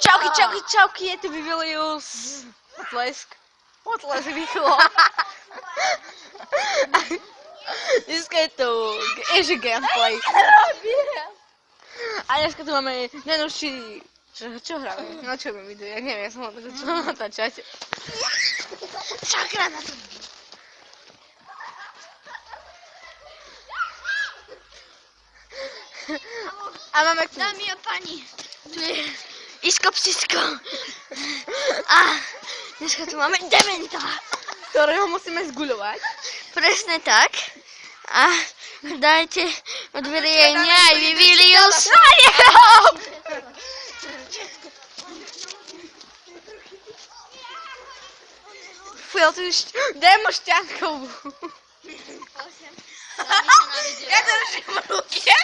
Čauky, čauky, čauky, je tu Vivilius. Potlesk. Potlesk rýchlo. Dneska je tu Eži gameplay. A dneska tu máme najnovší... Čo hráme? No čo mi vidú, ja neviem, ja som ho čo natáčať. Čakrát na to. A máme tu... Dámy a pani, tu je Isko Psisko. A dneska tu máme dementa. Ktorého musíme zguľovať. Presne tak. A dajte odverie mňa aj Vivilius. Fuj, tu demo šťankovú. Ja to už v ruke.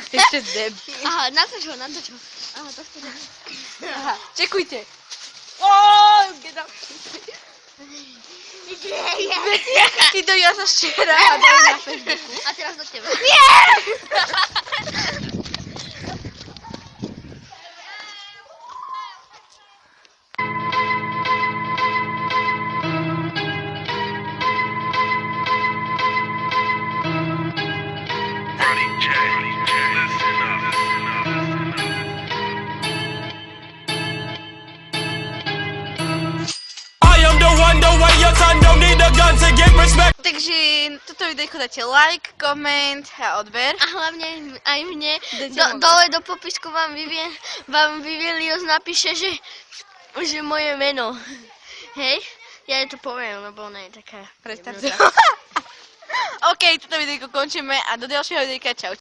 Ešte deb. Aha, natoč ho. Aha, to ste deb. Aha, čekujte. Oooo, get up. Ty to ja sa včera a daj na Facebooku. A teraz do teba. Takže toto videjko dáte like, koment a odber. A hlavne aj mne, dole do popisku vám Vivilius napíše, že moje meno. Hej? Ja jej to poviem, lebo ona je taká... Predstavte. OK, toto videjko končíme a do ďalšieho videjka. Čau.